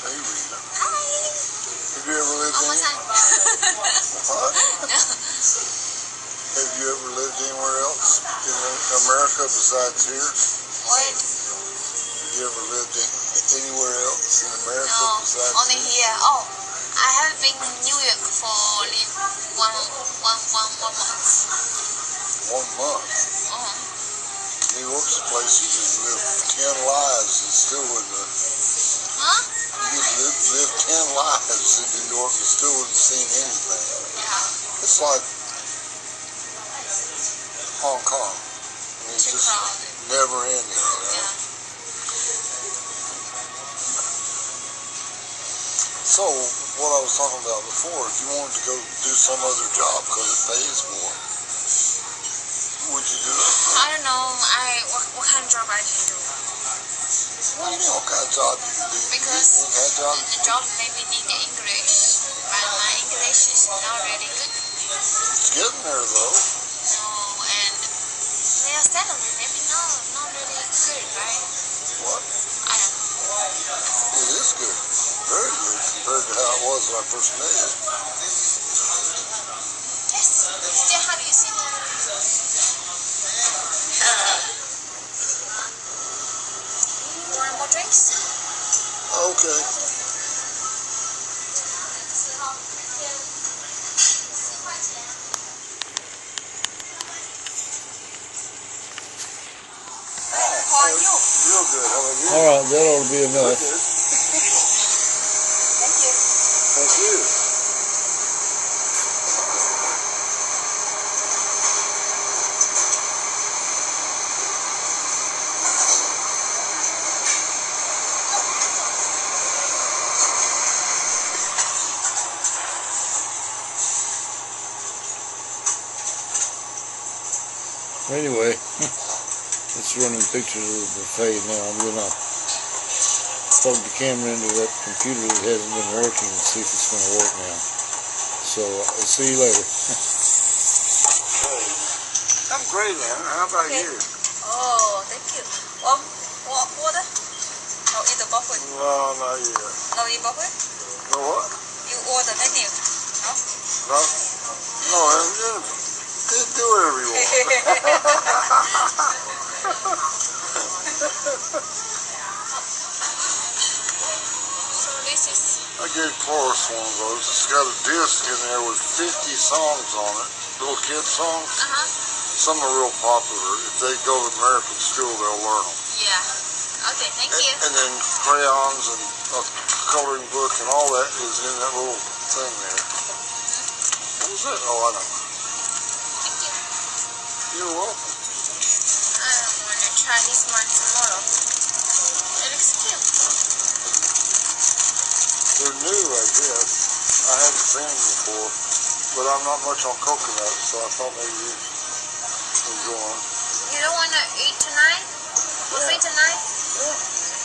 Hey, Rita. Hi. Have you ever lived Almost time. What? Have you ever lived anywhere else in America besides here? What? Have you ever lived anywhere else in America besides only here. Oh, I have been in New York for only one month. 1 month. New York's a place you just live 10 lives and still wouldn't. Huh? You live 10 lives in New York and still wouldn't seen anything. Yeah. It's like Hong Kong. I mean, it's Too just crowded. never ending. You know? Yeah. So, what I was talking about before, if you wanted to go do some other job because it pays more, would you do it? I don't know. What kind of job I can do? What do you mean, what kind of job you can do? Because the job maybe need English, but my English is not really good. It's getting there, though. No, and their salary maybe not really good, right? What? I don't know. It is good. Very good compared to how it was when I first made it. Yes. Still, how do you see me? You want more drinks? Okay. How are you? Real good. How about you? All right, that ought to be enough. Thank you. Thank you. Anyway, let's run in pictures of the buffet now. I'm going to plug the camera into that computer that hasn't been working and see if it's going to work now. So, I'll see you later. I'm great, man. How about Okay. you? Oh, thank you. Water? Oh, eat the buffet. No, not yet. No, eat buffet? No what? You order menu. No? No? No, do whatever you want. So this is... I gave Cloris one of those. It's got a disc in there with 50 songs on it. Little kid songs. Some are real popular. If they go to American school, they'll learn them. Yeah. Okay, thank you. And then crayons and a coloring book and all that is in that little thing there. What was that? Oh, I don't know. Thank you. You're welcome. I'm gonna try this one tomorrow. It looks cute. They're new, I guess. I haven't seen them before, but I'm not much on coconut, so I thought maybe you'd enjoy them. You don't wanna eat tonight? Buffet tonight? Yeah.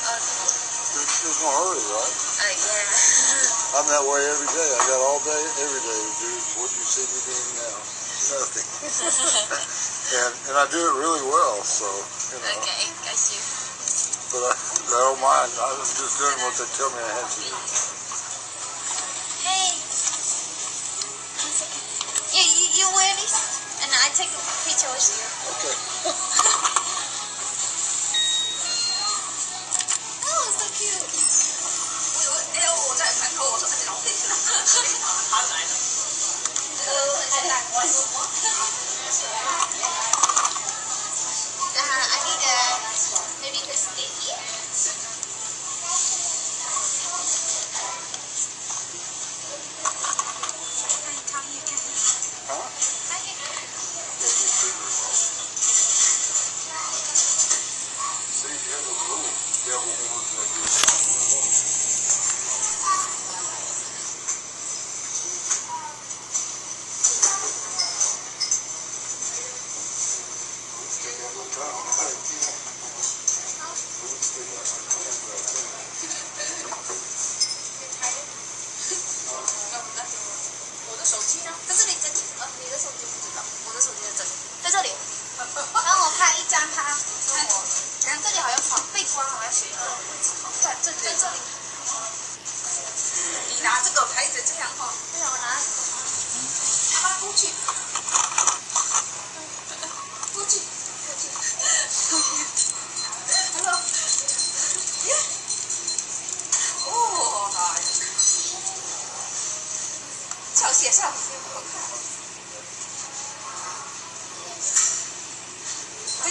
Okay. There's no hurry, right? Yeah. I'm that way every day. I got all day, every day to do what you see me doing now. Nothing. and I do it really well, so, you know. Okay, got you. But I don't mind. I'm just doing what they tell me I have to do. Hey. You wear this? And I take a picture with you. Okay. Oh, so cute. I need maybe a sticky. Huh? See, you have those little devil horns like this. 手抬着这样哈。对啊，我拿。他把过去。过去。Hello。耶。哦，哎。小写上好看。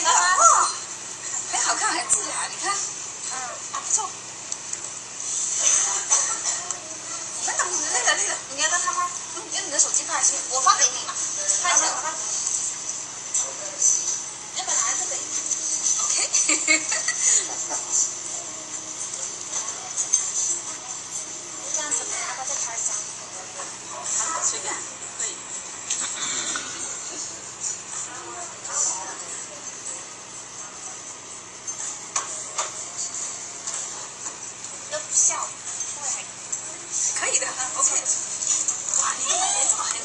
哇，很好看，很自然，你看。不错。累了，你要跟他拍，用你的手机拍先，我发给你嘛，拍一下，我发。要不要拿这个 ？OK。这样子，要不要再拍一张？好，随便，可以。都不笑，可以的 ，OK。哇，你这个颜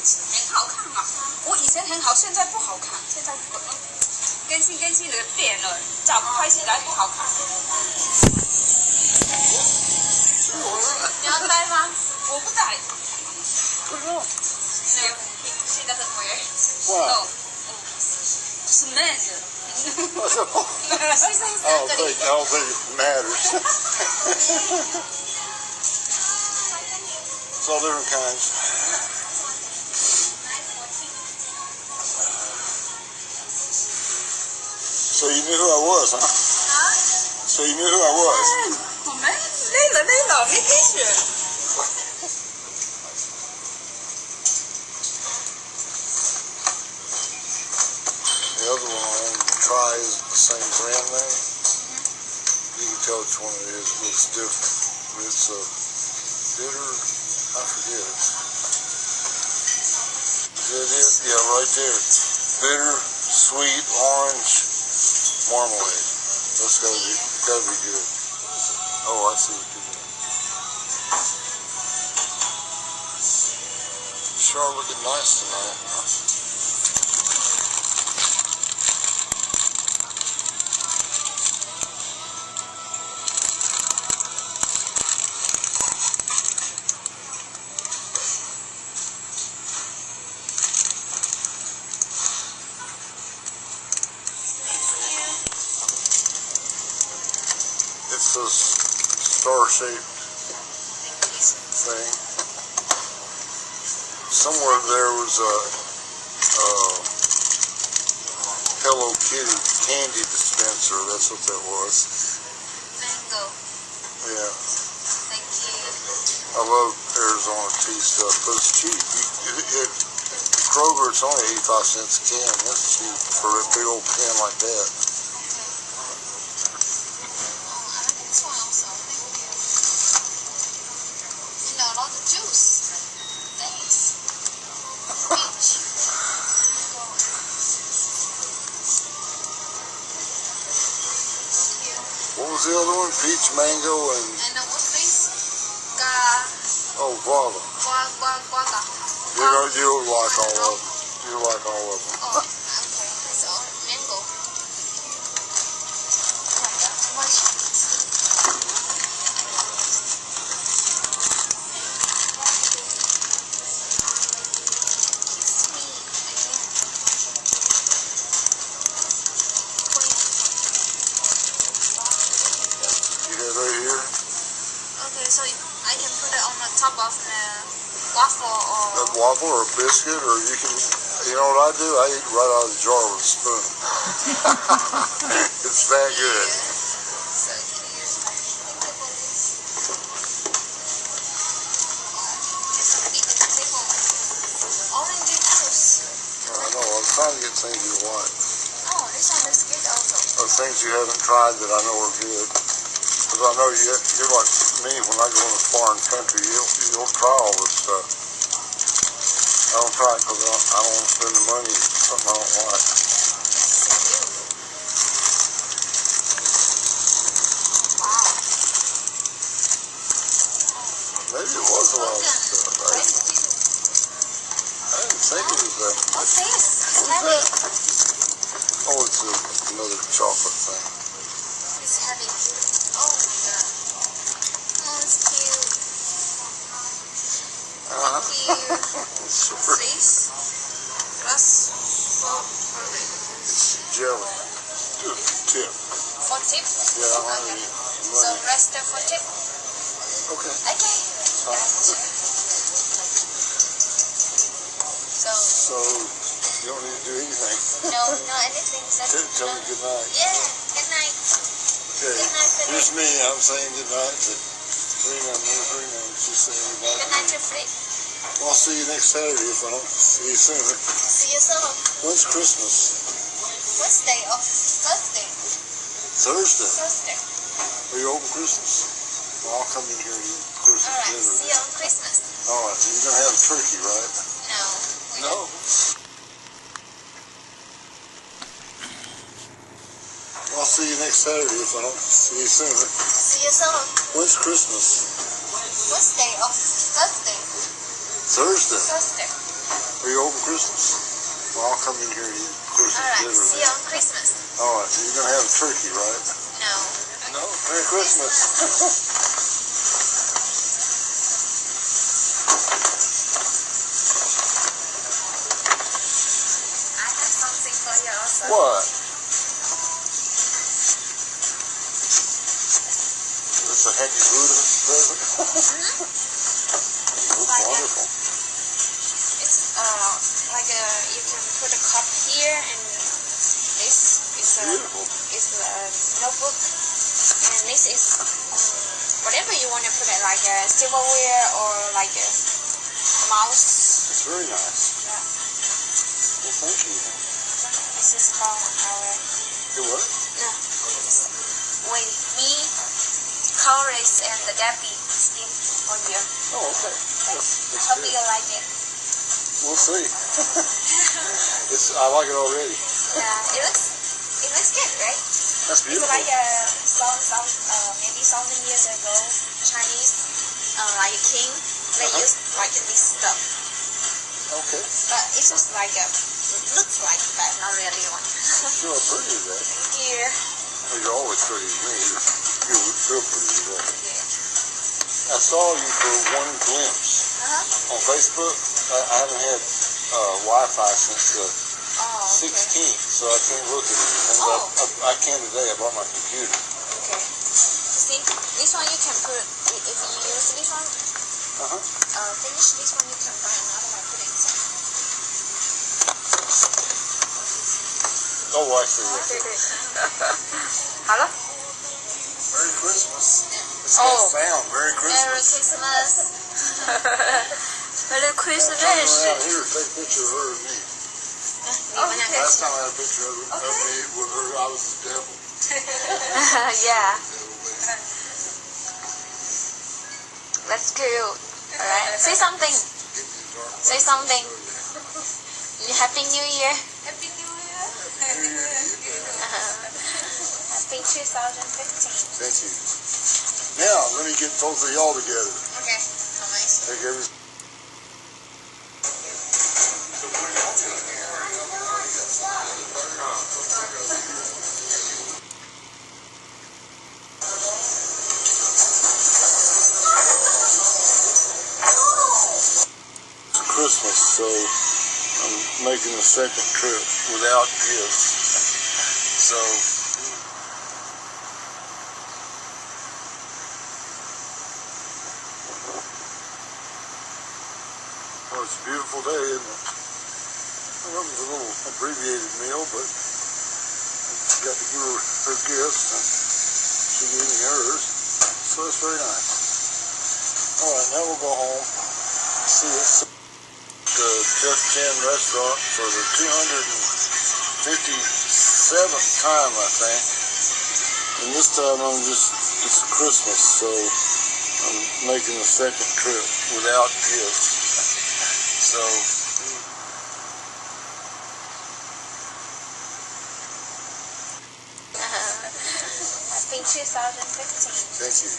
色很好看啊！我以前很好，现在不好看，现在更新的变了，照拍起来不好看。你要戴吗？我不戴。为什么？现在很美。哇。是 man 的。I don't think it matters. It's all different kinds. So you knew who I was, huh? So you knew who I was? 我们累了，没开始。The other one I wanted to try is the same brand name. You can tell which one it is. It looks different. It's a bitter, I forget it. Is that it? Yeah, right there. Bitter, sweet, orange, marmalade. That's gotta be good. Oh, I see what you're doing. Sure looking nice tonight, huh? It's a star-shaped thing. Somewhere there was a Hello Kitty candy dispenser. That's what that was. Mango. Yeah. Thank you. I love Arizona tea stuff, but it's cheap. At Kroger, it's only 85 cents a can. That's cheap for a big old can like that. What was the other one? Peach, mango, and what's this? guava. Guava. You'll like all of them. You'll like all of them. Oh, okay. So mango. How much? Right here. Okay, so I can put it on the top of the waffle or... A waffle or a biscuit, or you can, you know what I do? I eat right out of the jar with a spoon. It's that good. So cute. Orange juice. I know, I'm trying to get things you like. Oh, this one is good also. Or things you haven't tried that I know are good. Because I know you're like me, when I go in a foreign country, you'll try all this stuff. I don't try it because I don't want to spend the money on something I don't like. Wow. Maybe it was a lot of stuff. I didn't think it was that. What's this? It's What's heavy. that? Oh, it's another chocolate thing. It's heavy. Oh my god. Oh, it's cute. Yeah, I'm Okay. ready. So rest for tip. Okay. Okay. Gotcha. So you don't need to do anything. No, anything. Tell me good night. Yeah, good night. Okay. Good night, Philip. Here's me. I'm saying good night to Rena. She's saying good night. Good night to Flip. Well, I'll see you next Saturday if I don't see you sooner. See you soon. When's Christmas? Wednesday or Thursday? Thursday. Are you open Christmas? Well, I'll come in here and eat Christmas Alright, dinner. see you on Christmas. Alright, you're going to have a turkey, right? No. No? I'll see you next Saturday if I don't see you sooner. See you soon. When's Christmas? Wednesday or Thursday? Thursday. Are you open Christmas? Well, I'll come in here and eat Christmas Alright, dinner. see you on Christmas. Alright, you're going to have a turkey, right? No. No? Merry Christmas. I have something for you also. What? It's a Happy Buddha present. Looks wonderful. It's like you can put a cup here, and this is Beautiful. notebook, and this is whatever you want to put it, like a silverware or like a mouse. It's very nice. Yeah. Well, thank you. This is from our You what? when me, Chorus, and the Debbie sleep on here. Oh, okay. I It's hope good. you like it. We'll see. I like it already. Yeah, it looks good, right? That's It's beautiful. like maybe 1,000 years ago, Chinese, like a king, they used like this stuff. Okay. But it's just like looks like that, not really one. Sure, pretty is that. Thank you. Well, you're always pretty to me. You look real pretty today. Yeah. I saw you for one glimpse on Facebook. I haven't had Wi-Fi since the Oh, okay. 16th, so I can't look at anything. But I can today. I brought my computer. Okay. See, this one you can put, if you use this one, finish this one, you can buy another one, put it inside. Oh, I see. Okay. 好了。 Merry Christmas. It's Oh. got sound. Merry Merry Christmas. Christmas. Merry Turn Christmas. around here, take a picture of her and me. Okay. Last time I had a picture of me with her, I was the devil. Yeah. That's cute. Alright. Say something. Say something. Happy New Year. Happy New Year. Happy 2015. Thank you. Now, let me get both of y'all together. Okay. Nice. Take every... Christmas, so I'm making a second trip without gifts. So well, it's a beautiful day, isn't it? Well, it was a little abbreviated meal, but I got to give her gifts, and she gave me hers, so it's very nice. All right, now we'll go home. See us. The Jeff Chan restaurant for the 257th time, I think. And this time it's Christmas, so I'm making a second trip without gifts. So, Happy 2015. thank you.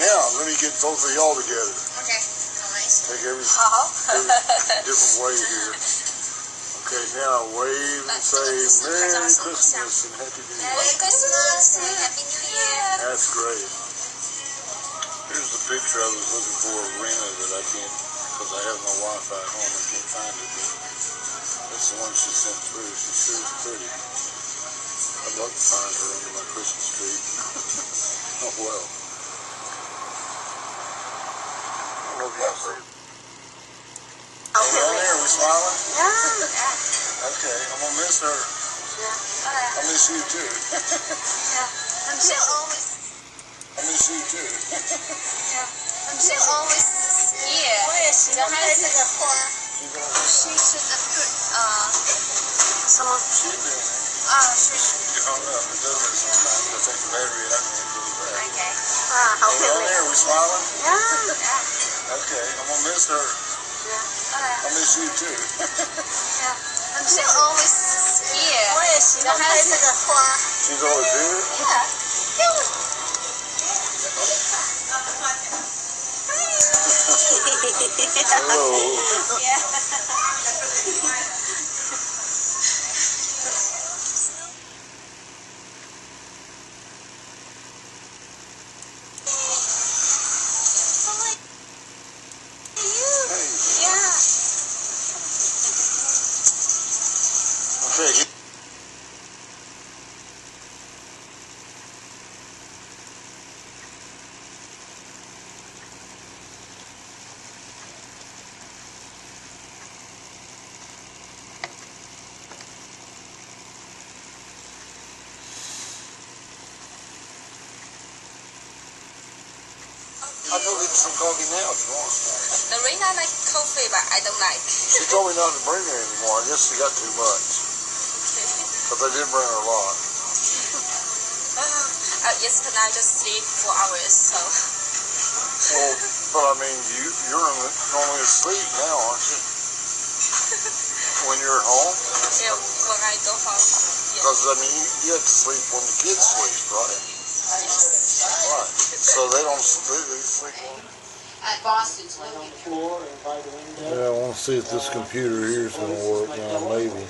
Now, let me get both of y'all together. Okay. Nice. Take every Oh. different way here. Okay, now wave and say Merry Christmas and Happy New Year. Merry Christmas and Happy New Year. That's great. Here's the picture I was looking for of Rena that I can't, because I have no Wi-Fi at home, I can't find it, but that's the one she sent through. She sure is pretty. I'd like to find her under my Christmas tree. Oh well. I love you, see. Are we on there? Are we smiling? Yeah. Okay, I'm gonna miss her. Yeah. I miss you too. Yeah. And she'll always. I miss you too. Yeah. And she'll always. Yeah. 我也喜欢这个花。She should put some. Get hung up. It does that sometimes. I take the battery out and it goes back. Okay. Are we on there? Are we smiling? Yeah. Okay, I'm gonna miss her. Yeah. I miss you too. Yeah. And she'll always. Yeah. 我也喜欢这个花。She's always here? Yeah. Hello. Okay. I'll go get some coffee now if you want. The Rena like coffee, but I don't like. She told me not to bring her anymore. I guess she got too much. But they did bring her a lot. Yesterday I just sleep 4 hours, so. Well, but I mean, you're normally asleep now, aren't you? When you're at home? Yeah, when I go home. Because, I mean, you have to sleep when the kids sleep, right? Right. So they don't sleep, they sleep on. At Boston's on the floor and by the window. Yeah, I want to see if this computer here is going to work now, maybe.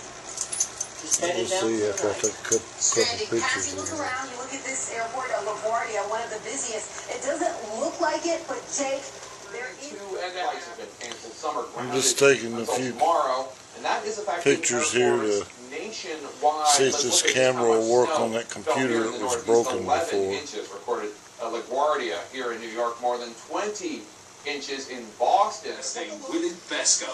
We'll see after I take a couple pictures As you of look it. around, you look at this airport at LaGuardia, one of the busiest. It doesn't look like it, but Jake, there is... Flights have been canceled. Some are I'm just taking a few pictures here to see if this camera will work on that computer that was broken before. Recorded LaGuardia here in New York, more than 20 inches in Boston. Staying with Invesco.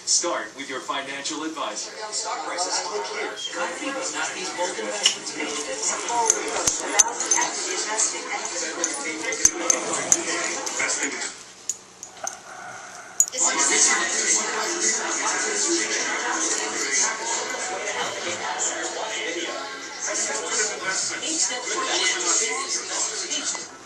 Start with your financial advisor. Stock prices click here. Country does not these bold investments made. Each